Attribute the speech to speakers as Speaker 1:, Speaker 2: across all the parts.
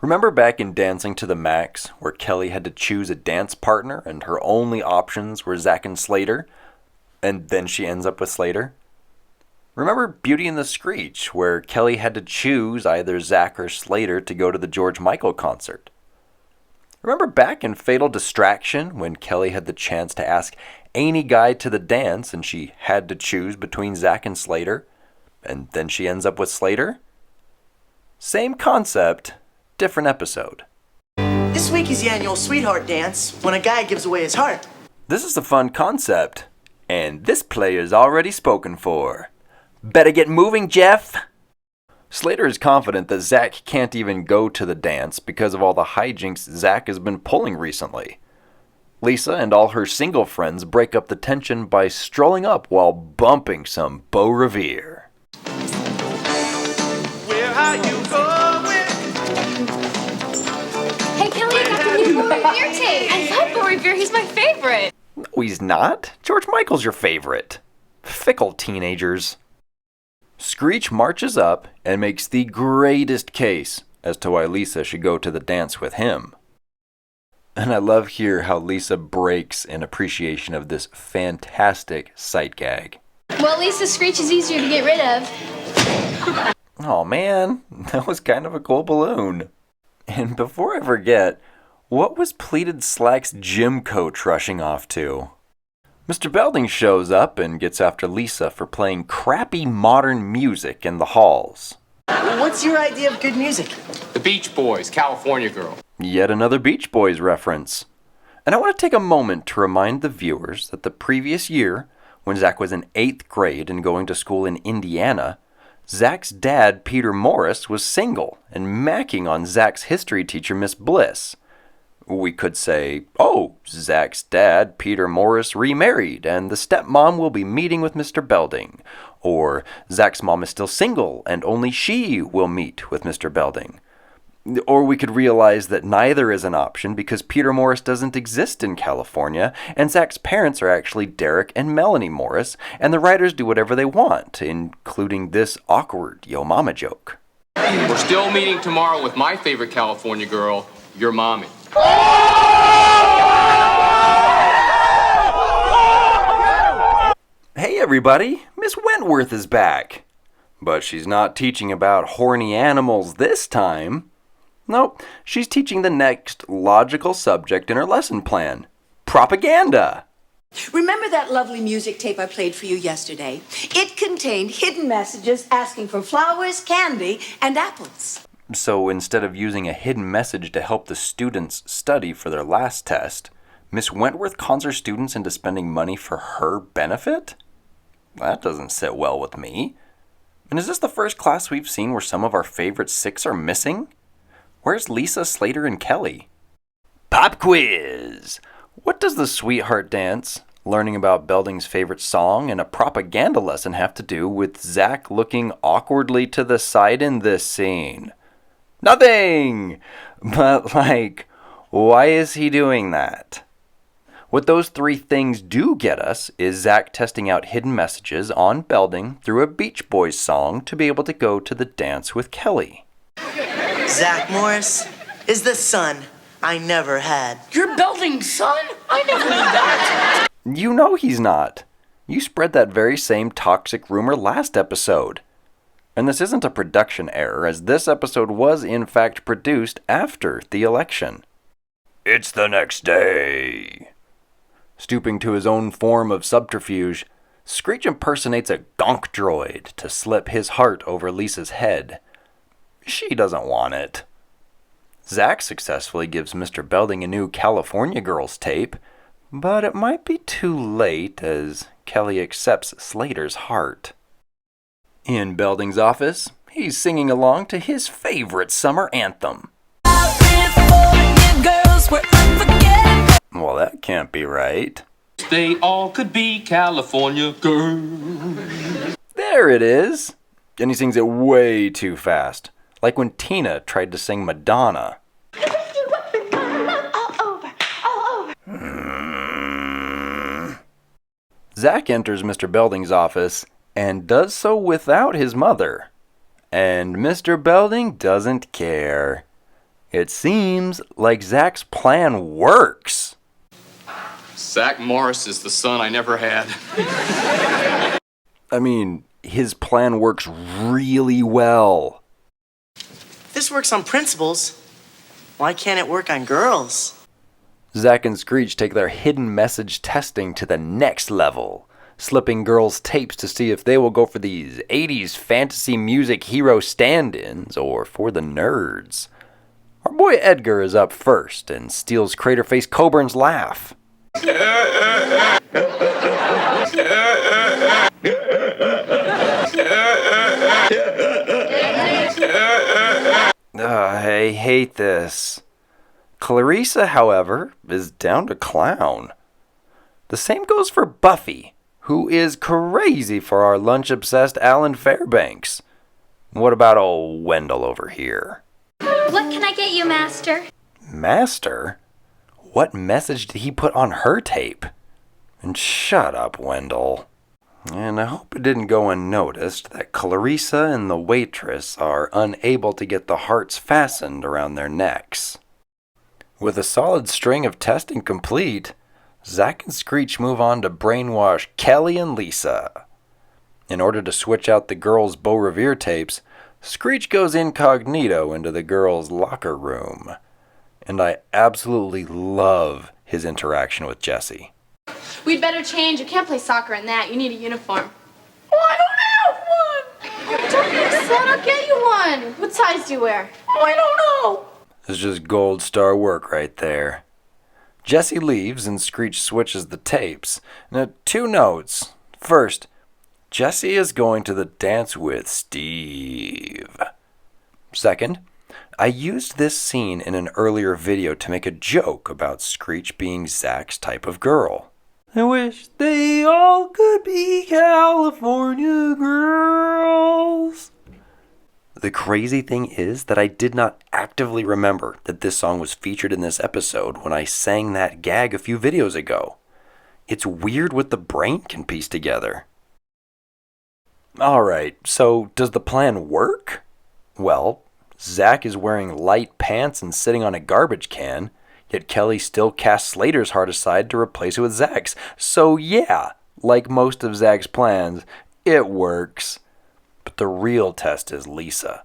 Speaker 1: Remember back in Dancing to the Max, where Kelly had to choose a dance partner and her only options were Zack and Slater, and then she ends up with Slater? Remember Beauty and the Screech, where Kelly had to choose either Zack or Slater to go to the George Michael concert? Remember back in Fatal Distraction, when Kelly had the chance to ask any guy to the dance and she had to choose between Zack and Slater, and then she ends up with Slater? Same concept, different episode.
Speaker 2: This week is the annual Sweetheart Dance, when a guy gives away his heart.
Speaker 1: This is a fun concept, and this player's already spoken for. Better get moving, Jeff! Slater is confident that Zack can't even go to the dance because of all the hijinks Zack has been pulling recently. Lisa and all her single friends break up the tension by strolling up while bumping some Beau Revere.
Speaker 2: Where are you going?
Speaker 3: Hey, Kelly, I got the new Beau Revere tape. I love Beau Revere. He's my favorite.
Speaker 1: No, he's not. George Michael's your favorite. Fickle teenagers. Screech marches up and makes the greatest case as to why Lisa should go to the dance with him. And I love here how Lisa breaks in appreciation of this fantastic sight gag.
Speaker 3: Well, at least the Screech is easier to get rid of.
Speaker 1: Oh man, that was kind of a cool balloon. And before I forget, what was Pleated Slack's gym coach rushing off to? Mr. Belding shows up and gets after Lisa for playing crappy modern music in the halls.
Speaker 2: What's your idea of good music?
Speaker 4: The Beach Boys, California Girl.
Speaker 1: Yet another Beach Boys reference. And I want to take a moment to remind the viewers that the previous year, when Zack was in 8th grade and going to school in Indiana, Zack's dad, Peter Morris, was single and macking on Zack's history teacher, Miss Bliss. We could say, oh, Zack's dad, Peter Morris, remarried, and the stepmom will be meeting with Mr. Belding. Or, Zack's mom is still single, and only she will meet with Mr. Belding. Or we could realize that neither is an option because Peter Morris doesn't exist in California, and Zack's parents are actually Derek and Melanie Morris, and the writers do whatever they want, including this awkward yo mama joke.
Speaker 4: We're still meeting tomorrow with my favorite California girl, your mommy.
Speaker 1: Hey everybody, Miss Wentworth is back. But she's not teaching about horny animals this time. Nope, she's teaching the next logical subject in her lesson plan. Propaganda.
Speaker 5: Remember that lovely music tape I played for you yesterday? It contained hidden messages asking for flowers, candy, and apples.
Speaker 1: So instead of using a hidden message to help the students study for their last test, Miss Wentworth cons her students into spending money for her benefit? That doesn't sit well with me. And is this the first class we've seen where some of our favorite 6 are missing? Where's Lisa, Slater, and Kelly? Pop quiz! What does the sweetheart dance, learning about Belding's favorite song, and a propaganda lesson have to do with Zack looking awkwardly to the side in this scene? Nothing! But, why is he doing that? What those 3 things do get us is Zack testing out hidden messages on Belding through a Beach Boys song to be able to go to the dance with Kelly.
Speaker 2: Zack Morris is the son I never had.
Speaker 5: You're Belding's son? I never knew that.
Speaker 1: You know he's not. You spread that very same toxic rumor last episode. And this isn't a production error, as this episode was in fact produced after the election. It's the next day. Stooping to his own form of subterfuge, Screech impersonates a gonk droid to slip his heart over Lisa's head. She doesn't want it. Zack successfully gives Mr. Belding a new California Girls tape, but it might be too late as Kelly accepts Slater's heart. In Belding's office, he's singing along to his favorite summer anthem. Well, that can't be right.
Speaker 4: They all could be California girls.
Speaker 1: There it is! And he sings it way too fast, like when Tina tried to sing Madonna. Zack enters Mr. Belding's office and does so without his mother. And Mr. Belding doesn't care. It seems like Zack's plan works.
Speaker 4: Zack Morris is the son I never had.
Speaker 1: I mean, his plan works really well.
Speaker 2: This works on principals. Why can't it work on girls?
Speaker 1: Zack and Screech take their hidden message testing to the next level, slipping girls' tapes to see if they will go for these 80s fantasy music hero stand-ins or for the nerds. Our boy Edgar is up first and steals Craterface Coburn's laugh. I hate this. Clarissa, however, is down to clown. The same goes for Buffy, who is crazy for our lunch-obsessed Alan Fairbanks. What about old Wendell over here?
Speaker 3: What can I get you, Master?
Speaker 1: Master? What message did he put on her tape? And shut up, Wendell. And I hope it didn't go unnoticed that Clarissa and the waitress are unable to get the hearts fastened around their necks. With a solid string of testing complete, Zack and Screech move on to brainwash Kelly and Lisa. In order to switch out the girls' Beau Revere tapes, Screech goes incognito into the girls' locker room. And I absolutely love his interaction with Jessie.
Speaker 3: We'd better change. You can't play soccer in that. You need a uniform.
Speaker 5: Oh, I don't have one.
Speaker 3: Don't be upset. I'll get you one. What size do you wear?
Speaker 5: Oh, I don't know.
Speaker 1: It's just gold star work right there. Jessie leaves and Screech switches the tapes. Now, 2 notes. First, Jessie is going to the dance with Steve. Second, I used this scene in an earlier video to make a joke about Screech being Zack's type of girl. I wish they all could be California girls. The crazy thing is that I did not actively remember that this song was featured in this episode when I sang that gag a few videos ago. It's weird what the brain can piece together. Alright, so does the plan work? Well, Zack is wearing light pants and sitting on a garbage can, yet Kelly still casts Slater's heart aside to replace it with Zack's. So yeah, like most of Zack's plans, it works. But the real test is Lisa.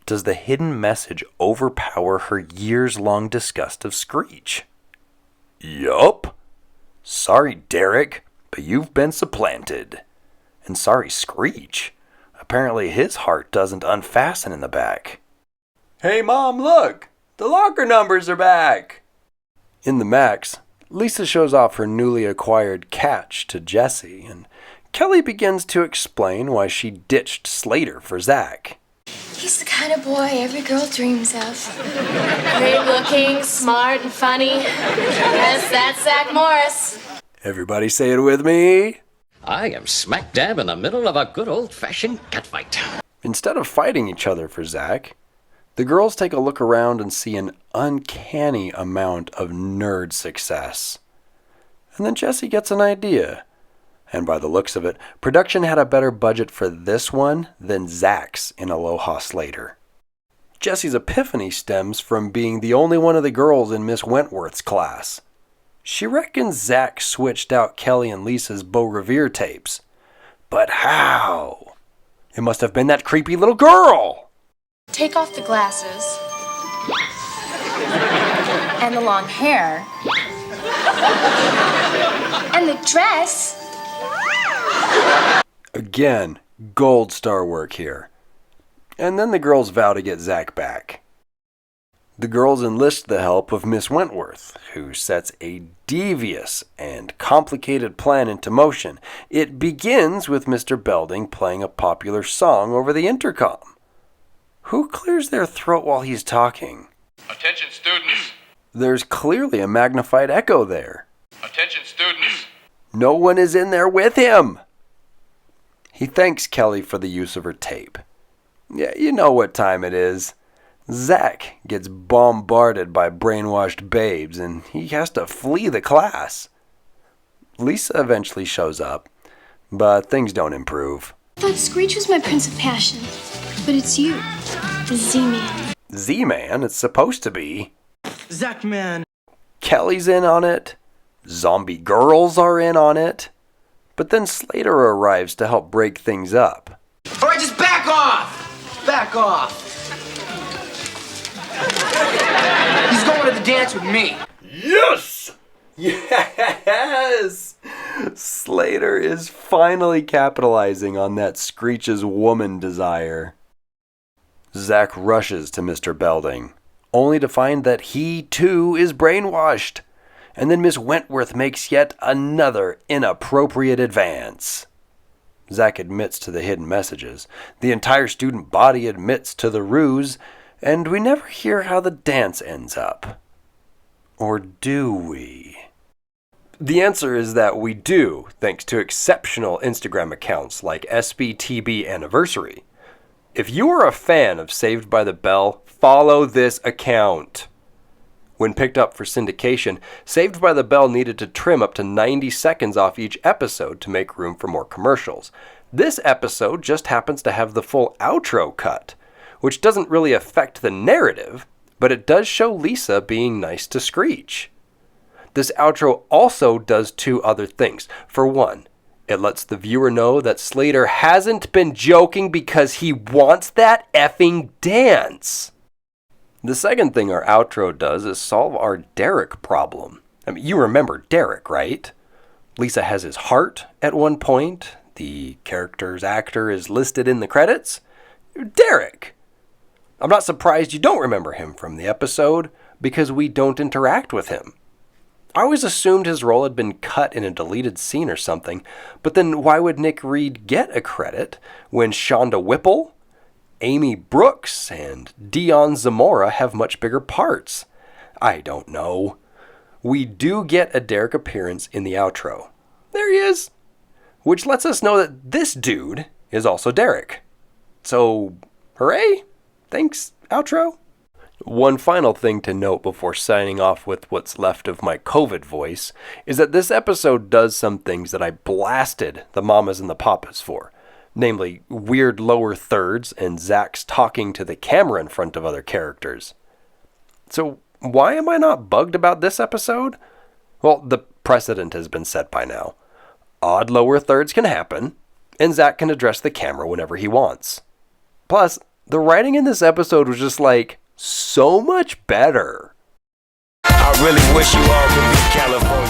Speaker 1: Does the hidden message overpower her years-long disgust of Screech? Yup. Sorry, Derek, but you've been supplanted. And sorry, Screech. Apparently his heart doesn't unfasten in the back. Hey, Mom, look! The locker numbers are back! In the Max, Lisa shows off her newly acquired catch to Jessie, and Kelly begins to explain why she ditched Slater for Zack.
Speaker 3: He's the kind of boy every girl dreams of. Great looking, smart, and funny. Yes, that's Zack Morris.
Speaker 1: Everybody say it with me.
Speaker 6: I am smack dab in the middle of a good old-fashioned catfight.
Speaker 1: Instead of fighting each other for Zack, the girls take a look around and see an uncanny amount of nerd success. And then Jessie gets an idea. And by the looks of it, production had a better budget for this one than Zack's in Aloha Slater. Jessie's epiphany stems from being the only one of the girls in Miss Wentworth's class. She reckons Zack switched out Kelly and Lisa's Beau Revere tapes. But how? It must have been that creepy little girl!
Speaker 3: Take off the glasses. And the long hair. And the dress.
Speaker 1: Again, gold star work here. And then the girls vow to get Zack back. The girls enlist the help of Miss Wentworth, who sets a devious and complicated plan into motion. It begins with Mr. Belding playing a popular song over the intercom. Who clears their throat while he's talking?
Speaker 4: Attention, students.
Speaker 1: There's clearly a magnified echo there.
Speaker 4: Attention, students.
Speaker 1: No one is in there with him. He thanks Kelly for the use of her tape. Yeah, you know what time it is. Zack gets bombarded by brainwashed babes and he has to flee the class. Lisa eventually shows up, but things don't improve.
Speaker 7: I thought Screech was my prince of passion, but it's you, the Z-Man.
Speaker 1: Z-Man, it's supposed to be.
Speaker 2: Zack, man.
Speaker 1: Kelly's in on it. Zombie girls are in on it. But then Slater arrives to help break things up.
Speaker 7: All right, just back off! Back off. He's going to the dance with me.
Speaker 1: Yes! Yes! Slater is finally capitalizing on that Screech's woman desire. Zack rushes to Mr. Belding, only to find that he, too, is brainwashed. And then Miss Wentworth makes yet another inappropriate advance. Zack admits to the hidden messages. The entire student body admits to the ruse, and we never hear how the dance ends up. Or do we? The answer is that we do, thanks to exceptional Instagram accounts like SBTB Anniversary. If you are a fan of Saved by the Bell, follow this account. When picked up for syndication, Saved by the Bell needed to trim up to 90 seconds off each episode to make room for more commercials. This episode just happens to have the full outro cut, which doesn't really affect the narrative, but it does show Lisa being nice to Screech. This outro also does two other things. For one, it lets the viewer know that Slater hasn't been joking because he wants that effing dance. The second thing our outro does is solve our Derek problem. I mean, you remember Derek, right? Lisa has his heart at one point. The character's actor is listed in the credits. Derek! I'm not surprised you don't remember him from the episode, because we don't interact with him. I always assumed his role had been cut in a deleted scene or something, but then why would Nick Reed get a credit when Shonda Whipple, Amy Brooks, and Dion Zamora have much bigger parts? I don't know. We do get a Derek appearance in the outro. There he is. Which lets us know that this dude is also Derek. So, hooray! Thanks, outro. One final thing to note before signing off with what's left of my COVID voice is that this episode does some things that I blasted the mamas and the papas for. Namely, weird lower thirds and Zack's talking to the camera in front of other characters. So, why am I not bugged about this episode? Well, the precedent has been set by now. Odd lower thirds can happen, and Zack can address the camera whenever he wants. Plus, the writing in this episode was just like, so much better.
Speaker 8: I really wish you all could be California.